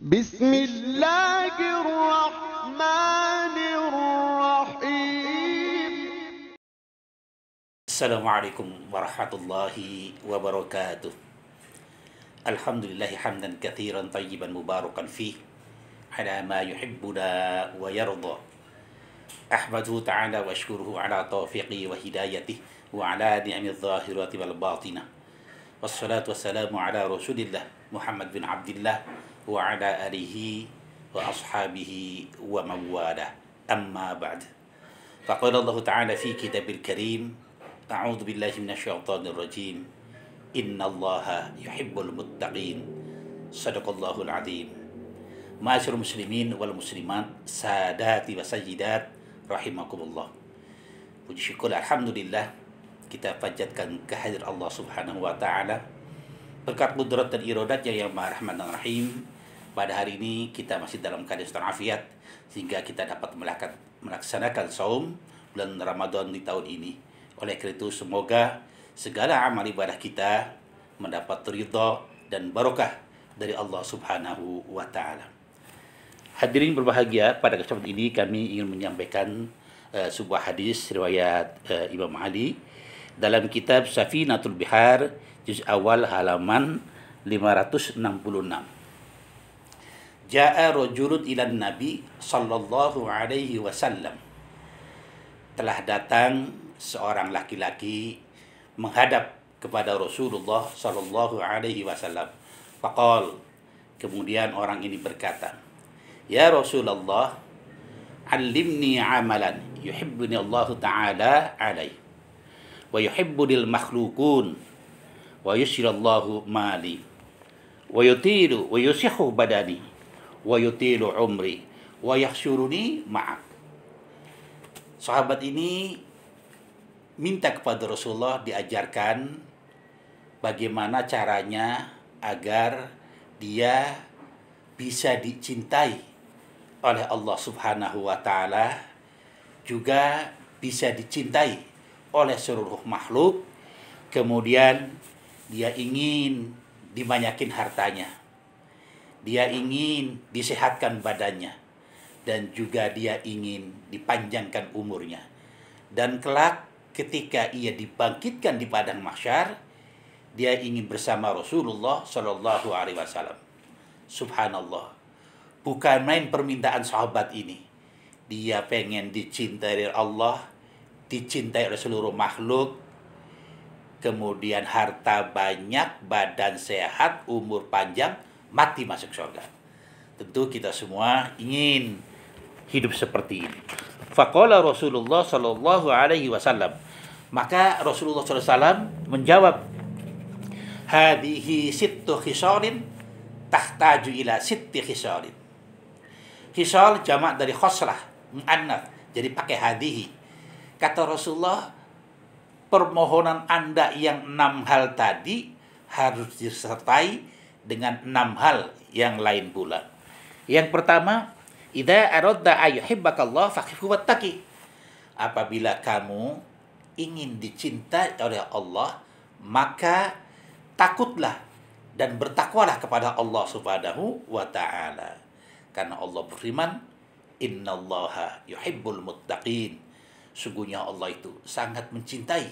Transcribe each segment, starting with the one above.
بسم الله الرحمن الرحيم. السلام عليكم ورحمة الله وبركاته. الحمد لله حمدا كثيرا طيبا مباركا فيه على ما يحبنا ويرضى. أحمده تعالى وأشكره على توفيقه وهدايته وعلى نعم الظاهرة والباطنة. والصلاة والسلام على رسول الله محمد بن عبد الله وعلى آله وأصحابه ومن والاه. أما بعد، فقال الله تعالى في كتاب الكريم: أعوذ بالله من الشيطان الرجيم، إن الله يحب المتقين. صدق الله العظيم. Ma'asyiral muslimin wal muslimat, sadati wa sayyidat, rahimakumullah. Puji syukur alhamdulillah kita panjatkan kehadirat Allah Subhanahu wa taala. Berkat qudrat dan iradatnya yang Maha Rahman dan Rahim, pada hari ini kita masih dalam keadaan afiat sehingga kita dapat melaksanakan saum bulan Ramadan di tahun ini. Oleh karena itu semoga segala amal ibadah kita mendapat ridha dan barokah dari Allah Subhanahu wa taala. Hadirin berbahagia, pada kesempatan ini kami ingin menyampaikan sebuah hadis riwayat Imam Ali dalam kitab Safinatul Bihar juz awal halaman 566. Ja'a rajulun ilan Nabi sallallahu alaihi wasallam. Telah datang seorang laki-laki menghadap kepada Rasulullah sallallahu alaihi wasallam. Faqal, kemudian orang ini berkata, "Ya Rasulullah, 'allimni 'amalan yuhibbuni Allah Ta'ala 'alaihi wa yuhibbunil makhluqun wa yusirallahu mali wa yutilu wa yusihu badani wa yutilu umri wa yahsyuruni ma'ak." Sahabat ini minta kepada Rasulullah diajarkan bagaimana caranya agar dia bisa dicintai oleh Allah Subhanahu wa taala, juga bisa dicintai oleh seluruh makhluk. Kemudian dia ingin dibanyakin hartanya, dia ingin disehatkan badannya, dan juga dia ingin dipanjangkan umurnya. Dan kelak ketika ia dibangkitkan di padang mahsyar, dia ingin bersama Rasulullah Shallallahu Alaihi Wasallam. Subhanallah, bukan main permintaan sahabat ini. Dia pengen dicintai oleh Allah, dicintai oleh seluruh makhluk, kemudian harta banyak, badan sehat, umur panjang, mati masuk surga. Tentu kita semua ingin hidup seperti ini. Faqala Rasulullah sallallahu alaihi wasallam. Maka Rasulullah sallallahu alaihi wasallam menjawab, "Hadhihi sittu khisalin tahtaju ila sitti khisalin." Khisal jamak dari khoslah, mu'annath, jadi pakai hadhihi. Kata Rasulullah, permohonan Anda yang 6 hal tadi harus disertai dengan 6 hal yang lain pula. Yang pertama, idza aradta ayyuhibbakallah faqifhu wattaqi. Apabila kamu ingin dicintai oleh Allah, maka takutlah dan bertakwalah kepada Allah Subhanahu wa taala. Karena Allah berfirman, "Innallaha yuhibbul muttaqin." Sungguhnya Allah itu sangat mencintai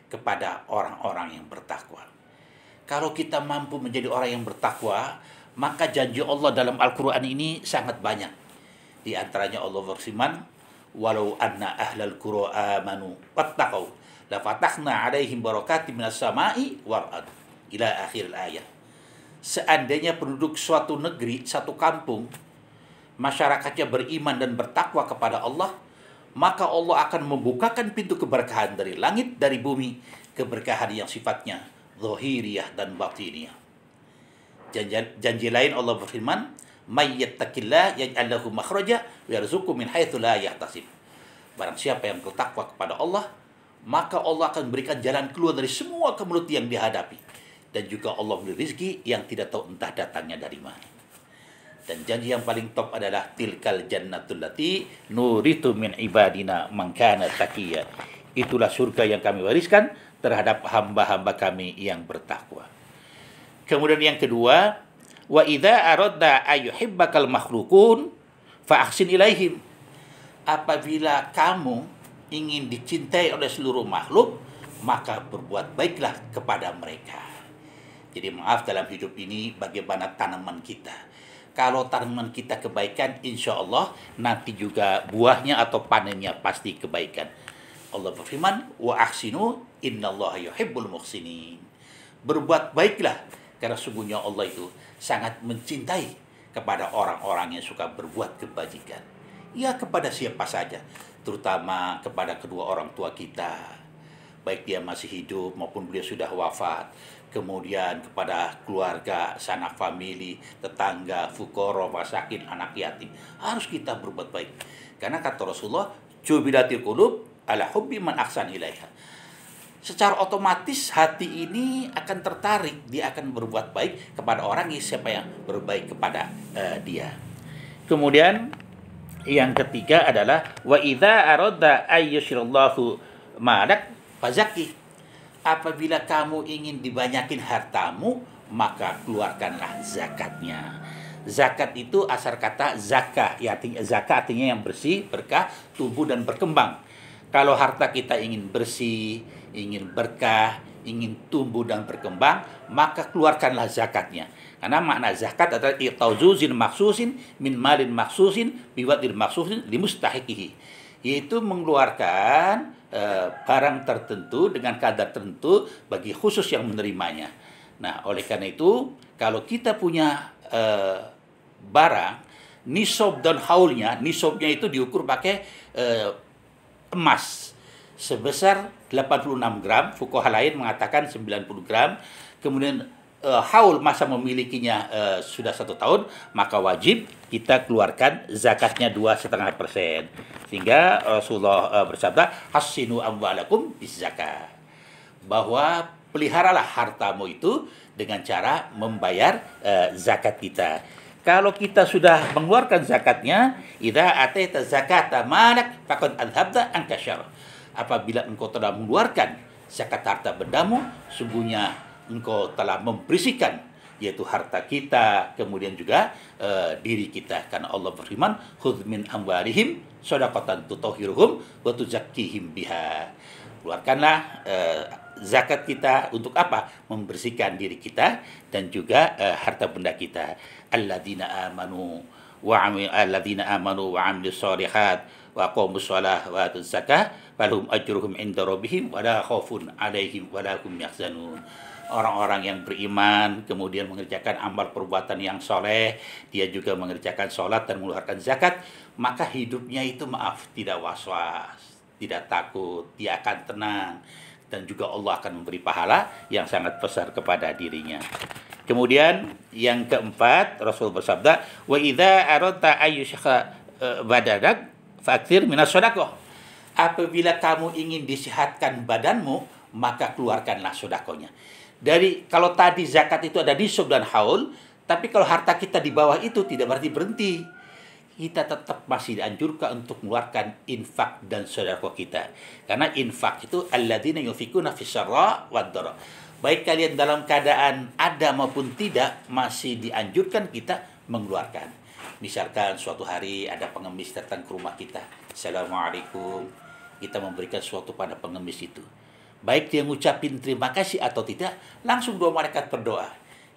kepada orang-orang yang bertakwa. Kalau kita mampu menjadi orang yang bertakwa, maka janji Allah dalam Al-Quran ini sangat banyak. Di antaranya Allah berfirman, "Walau anna ahlal qura amanu wattaqau la fatahna 'alaihim barakatim minas sama'i wal ard." Ila akhir ayat. Seandainya penduduk suatu negeri, satu kampung, masyarakatnya beriman dan bertakwa kepada Allah, maka Allah akan membukakan pintu keberkahan dari langit, dari bumi, keberkahan yang sifatnya zahiriyah dan batiniyah. Janji lain Allah berfirman, "May yattaqillah yaj'al lahu makhraja wa yarzuqhu min haitsu la yahtasib." Barang siapa yang bertakwa kepada Allah, maka Allah akan berikan jalan keluar dari semua kemelut yang dihadapi, dan juga Allah beri rezeki yang tidak tahu entah datangnya dari mana. Dan janji yang paling top adalah tilkal jannatul lati nuritu min ibadina man kana taqiyya. Itulah surga yang kami wariskan terhadap hamba-hamba kami yang bertakwa. Kemudian yang kedua, wa idza aradda ayyuhibbakal makhluqun fa ahsin ilaihim. Apabila kamu ingin dicintai oleh seluruh makhluk, maka berbuat baiklah kepada mereka. Jadi maaf, dalam hidup ini bagaimana tanaman kita. Kalau tanaman kita kebaikan, insya Allah nanti juga buahnya atau panennya pasti kebaikan. Allah berfirman, wa ahsinu innallaha yuhibbul muhsinin. Berbuat baiklah, karena sungguhnya Allah itu sangat mencintai kepada orang-orang yang suka berbuat kebajikan. Ya, kepada siapa saja, terutama kepada kedua orang tua kita, baik dia masih hidup maupun beliau sudah wafat. Kemudian kepada keluarga, sanak famili, tetangga, fukara, masakin, anak yatim, harus kita berbuat baik. Karena kata Rasulullah, jubilatil qulub ala hubbi man ahsan ilaiha. Secara otomatis hati ini akan tertarik, dia akan berbuat baik kepada orang yang siapa yang berbaik kepada dia. Kemudian yang ketiga adalah wa idza aradda ayyushirallahu malak fazakki. Apabila kamu ingin dibanyakin hartamu, maka keluarkanlah zakatnya. Zakat itu asal kata zakah, ya zakat artinya yang bersih, berkah, tumbuh dan berkembang. Kalau harta kita ingin bersih, ingin berkah, ingin tumbuh dan berkembang, maka keluarkanlah zakatnya. Karena makna zakat adalah i'tazuzin maksusin min malin maksusin biwadil maksusin limustahiqihi, yaitu mengeluarkan barang tertentu dengan kadar tertentu bagi khusus yang menerimanya. Nah, oleh karena itu, kalau kita punya barang, nisab dan haulnya, nisabnya itu diukur pakai emas sebesar 86 gram, fuqaha lain mengatakan 90 gram, kemudian haul masa memilikinya sudah 1 tahun, maka wajib kita keluarkan zakatnya 2,5%. Sehingga Rasulullah bersabda, hassinu amwalakum bizzakah, bahwa peliharalah hartamu itu dengan cara membayar zakat kita. Kalau kita sudah mengeluarkan zakatnya, idza ataita zakata malak faqad adhabta anka syarr. Apabila engkau telah mengeluarkan zakat harta bendamu, sungguhnya engkau telah membersihkan, yaitu harta kita, kemudian juga diri kita. Karena Allah berfirman, khudz min amwalihim shadaqatan tutahhiruhum wa tuzakkihim biha. Keluarkanlah zakat kita untuk apa? Membersihkan diri kita dan juga harta benda kita. Alladzina amanu wa amilus shalihat wa aqamus shalah wa atuz zakah falhum ajruhum inda rabbihim wa la khaufun alaihim wa la hum yahzanun. Orang-orang yang beriman kemudian mengerjakan amal perbuatan yang soleh, dia juga mengerjakan sholat dan mengeluarkan zakat, maka hidupnya itu tidak was-was, tidak takut, dia akan tenang, dan juga Allah akan memberi pahala yang sangat besar kepada dirinya. Kemudian yang keempat, Rasul bersabda, wa idza aradta ayyushqa badadak fa'akthir minas shadaqah. Apabila kamu ingin disehatkan badanmu, maka keluarkanlah sedekahnya. Kalau tadi zakat itu ada nisab dan haul, tapi kalau harta kita di bawah itu tidak berarti berhenti. Kita tetap masih dianjurkan untuk mengeluarkan infak dan sedekah kita. Karena infak itu alladzina yunfikuna fis-sarra wad-dharra. Baik kalian dalam keadaan ada maupun tidak, masih dianjurkan kita mengeluarkan. Misalkan suatu hari ada pengemis datang ke rumah kita. Assalamualaikum. Kita memberikan sesuatu pada pengemis itu. Baik dia ngucapin terima kasih atau tidak, langsung dua malaikat berdoa.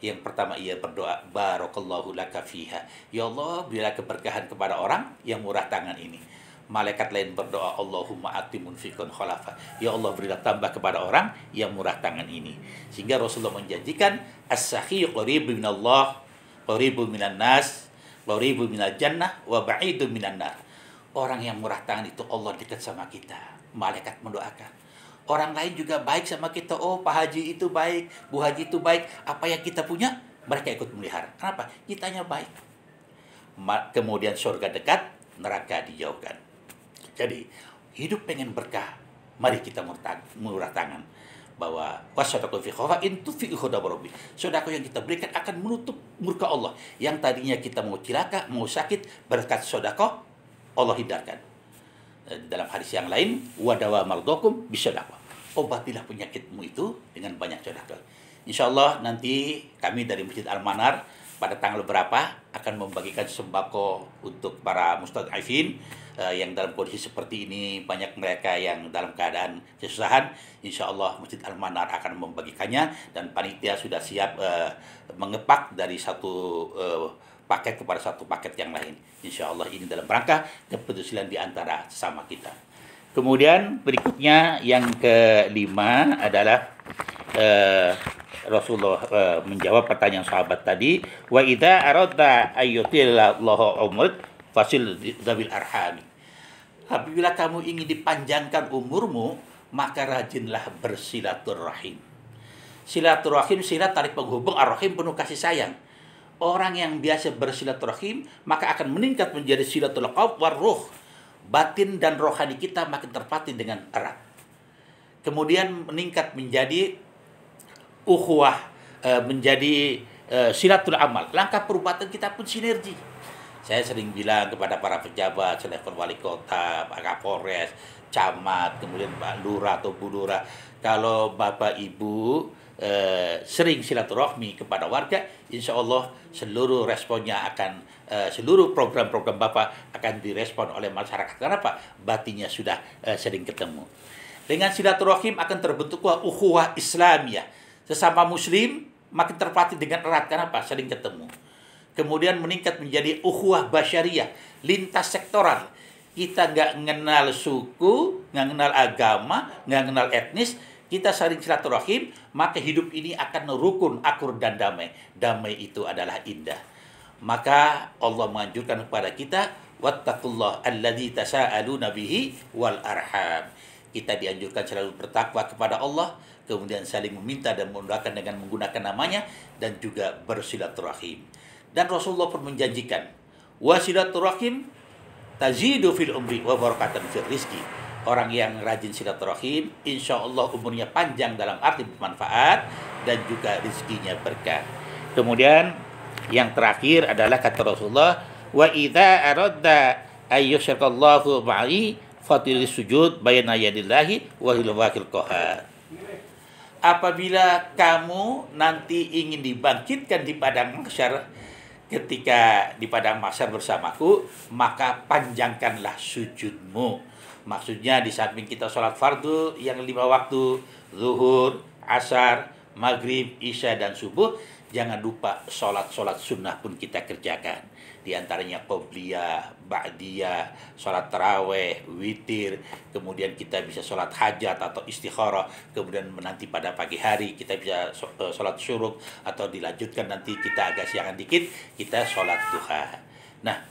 Yang pertama ia berdoa, barakallahu laka fiha. Ya Allah, berilah keberkahan kepada orang yang murah tangan ini. Malaikat lain berdoa, Allahumma atimun fikun khalafa. Ya Allah, berilah tambah kepada orang yang murah tangan ini. Sehingga Rasulullah menjanjikan, as-sakhiy qaribu minallah, qaribu minan nas, qaribu minal jannah, wa ba'idu minan nar. Orang yang murah tangan itu Allah dekat sama kita. Malaikat mendoakan. Orang lain juga baik sama kita. Oh, Pak Haji itu baik, Bu Haji itu baik. Apa yang kita punya, mereka ikut melihara. Kenapa? Kitanya baik. Kemudian surga dekat, neraka dijauhkan. Jadi, hidup pengen berkah. Mari kita murah tangan. Bahwa wasadaqu fi khawfa'in tufi'u khadabarobi. Sedekah yang kita berikan akan menutup murka Allah. Yang tadinya kita mau cilaka, mau sakit, berkat sedekah, Allah hindarkan. Dalam hadis yang lain, wadawa mardokum bisadaqah. Obatilah penyakitmu itu dengan banyak sedekah. Insyaallah nanti kami dari Masjid Al-Manar pada tanggal berapa akan membagikan sembako untuk para mustad'afin yang dalam kondisi seperti ini, banyak mereka yang dalam keadaan kesusahan. Insya Allah Masjid Al-Manar akan membagikannya, dan panitia sudah siap mengepak dari satu paket kepada satu paket yang lain. Insya Allah ini dalam rangka kepedulian di antara sesama kita. Kemudian berikutnya yang kelima adalah Rasulullah menjawab pertanyaan sahabat tadi, wa idza aradta ayyutillahu umruk fasil dzawil arham. Apabila kamu ingin dipanjangkan umurmu, maka rajinlah bersilaturahim. Silaturahim, silat tali penghubung, ar-rahim penuh kasih sayang. Orang yang biasa bersilaturahim maka akan meningkat menjadi silatul qalb war ruh. Batin dan rohani kita makin terpatri dengan erat. Kemudian meningkat menjadi ukhuwah, menjadi silatul amal. Langkah perbuatan kita pun sinergi. Saya sering bilang kepada para pejabat selevel wali kota, Pak Kapolres, camat, kemudian Pak Lurah atau Bu Lurah, kalau Bapak Ibu sering silaturahmi kepada warga, insya Allah seluruh responnya akan seluruh program-program Bapak akan direspon oleh masyarakat. Kenapa? Batinnya sudah sering ketemu. Dengan silaturahim akan terbentuk ukhuwah Islamiyah. Sesama Muslim makin terpatri dengan erat. Kenapa? Sering ketemu. Kemudian meningkat menjadi ukhuwah basyariyah, lintas sektoral. Kita nggak mengenal suku, nggak mengenal agama, nggak mengenal etnis, kita saling silaturahim, maka hidup ini akan rukun, akur, dan damai. Damai itu adalah indah. Maka Allah menganjurkan kepada kita, wattaqullah alladzi tasaaluna bihi wal arham. Kita dianjurkan selalu bertakwa kepada Allah, kemudian saling meminta dan mendoakan dengan menggunakan namanya, dan juga bersilaturahim. Dan Rasulullah pun menjanjikan, wasilaturahim tazidu fil umri wa barakatan fil rizki. Orang yang rajin silaturahim, insya Allah umurnya panjang dalam arti bermanfaat, dan juga rizkinya berkah. Kemudian yang terakhir adalah kata Rasulullah, wa idza aradda ayyusyrallahu ma'i fatil sujud bayna yadillahi wa huwal wakil qahar. Apabila kamu nanti ingin dibangkitkan di padang mahsyar, ketika di padang mahsyar bersamaku, maka panjangkanlah sujudmu. Maksudnya di samping kita sholat fardu yang 5 waktu, zuhur, asar, maghrib, isya, dan subuh, jangan lupa sholat-sholat sunnah pun kita kerjakan. Di antaranya qobliyah, ba'diyah, sholat taraweh, witir, kemudian kita bisa sholat hajat atau istikharah, kemudian nanti pada pagi hari kita bisa sholat syuruk, atau dilanjutkan nanti kita agak siangan dikit, kita sholat duha. Nah,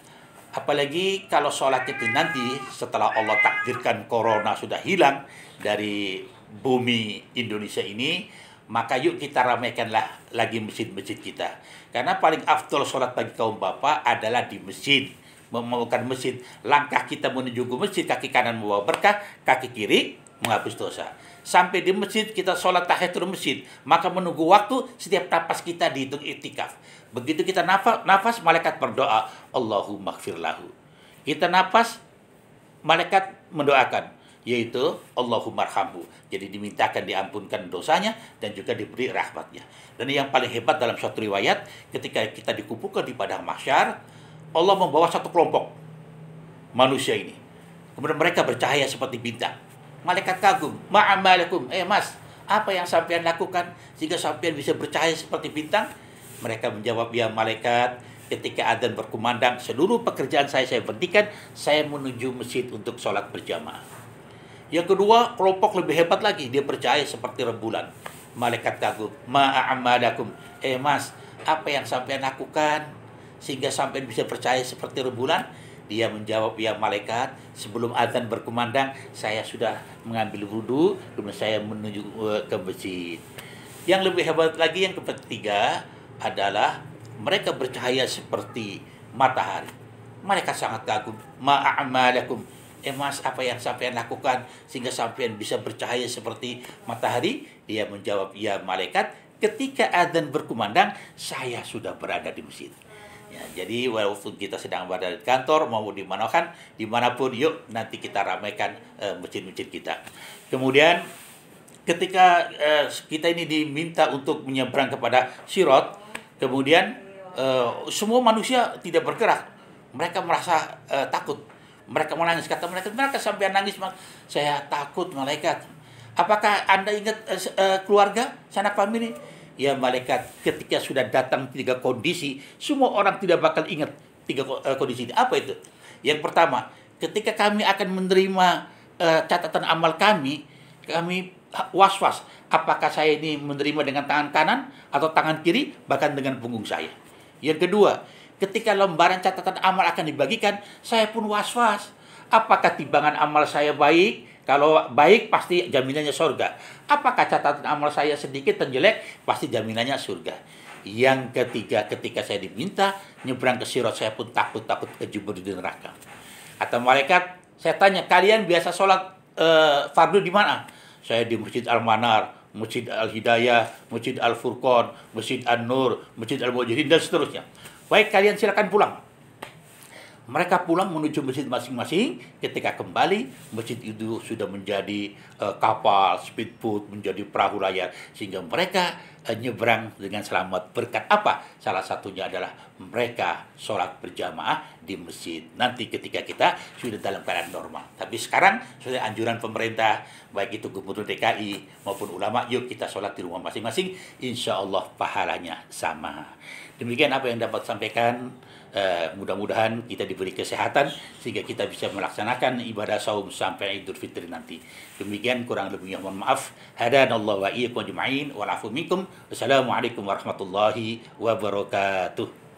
apalagi kalau sholat itu nanti setelah Allah takdirkan corona sudah hilang dari bumi Indonesia ini, maka yuk kita ramaikanlah lagi masjid-masjid kita. Karena paling afdol sholat bagi kaum bapak adalah di masjid. Memaukan masjid, langkah kita menuju ke masjid, kaki kanan membawa berkah, kaki kiri menghapus dosa. Sampai di masjid kita sholat tahiyatul masjid, maka menunggu waktu, setiap napas kita dihitung iktikaf. Begitu kita nafas, malaikat berdoa, Allahumma gfir lahu. Kita nafas, malaikat mendoakan, yaitu Allahumma arhamhu. Jadi dimintakan diampunkan dosanya dan juga diberi rahmatnya. Dan yang paling hebat dalam suatu riwayat, ketika kita dikumpulkan di padang mahsyar, Allah membawa satu kelompok manusia ini. Kemudian mereka bercahaya seperti bintang. Malaikat kagum, ma'amalakum, mas, apa yang sampean lakukan sehingga sampean bisa bercahaya seperti bintang? Mereka menjawab, ya malaikat, ketika adzan berkumandang, seluruh pekerjaan saya berhentikan, saya menuju masjid untuk sholat berjamaah. Yang kedua, kelompok lebih hebat lagi, dia percaya seperti rembulan. Malaikat kagum, ma'amalakum, mas, apa yang sampean lakukan sehingga sampean bisa percaya seperti rembulan? Dia menjawab, ya malaikat, sebelum adzan berkumandang, saya sudah mengambil wudhu, kemudian saya menuju ke masjid. Yang lebih hebat lagi, yang ketiga, adalah mereka bercahaya seperti matahari. Mereka sangat kagum, ma'amalakum, mas, apa yang sampean lakukan sehingga sampean bisa bercahaya seperti matahari? Dia menjawab, ya malaikat, ketika adzan berkumandang, saya sudah berada di masjid. Ya, jadi walaupun kita sedang berada di kantor mau dimanapun, yuk nanti kita ramaikan masjid-masjid kita. Kemudian ketika kita ini diminta untuk menyeberang kepada Sirat, kemudian semua manusia tidak bergerak. Mereka merasa takut. Mereka menangis, kata mereka sampai nangis, saya takut malaikat. Apakah Anda ingat keluarga, sanak famili? Ya malaikat, ketika sudah datang 3 kondisi, semua orang tidak bakal ingat 3 kondisi ini. Apa itu? Yang pertama, ketika kami akan menerima catatan amal kami was-was. Apakah saya ini menerima dengan tangan kanan atau tangan kiri, bahkan dengan punggung saya. Yang kedua, ketika lembaran catatan amal akan dibagikan, saya pun was-was. Apakah timbangan amal saya baik? Kalau baik, pasti jaminannya surga. Apakah catatan amal saya sedikit dan jelek? Pasti jaminannya surga. Yang ketiga, ketika saya diminta nyebrang ke sirat, saya pun takut kejebur di neraka. Kata malaikat, saya tanya, kalian biasa sholat fardu di mana? Saya di Masjid Al-Manar, Masjid Al-Hidayah, Masjid Al-Furqan, Masjid An-Nur, Masjid Al-Mujahirin, dan seterusnya. Baik, kalian silakan pulang. Mereka pulang menuju masjid masing-masing. Ketika kembali, masjid itu sudah menjadi kapal, speedboat, menjadi perahu layar. Sehingga mereka nyebrang dengan selamat. Berkat apa? Salah satunya adalah mereka sholat berjamaah di masjid. Nanti ketika kita sudah dalam keadaan normal. Tapi sekarang sudah anjuran pemerintah, baik itu Gubernur DKI maupun ulama, yuk kita sholat di rumah masing-masing. Insya Allah pahalanya sama. Demikian apa yang dapat sampaikan. Mudah-mudahan kita diberi kesehatan sehingga kita bisa melaksanakan ibadah saum sampai Idul Fitri nanti. Demikian, kurang lebihnya mohon maaf. Hadanallahu wa iyyakum ajma'in wa afu minkum. Wassalamualaikum warahmatullahi wabarakatuh.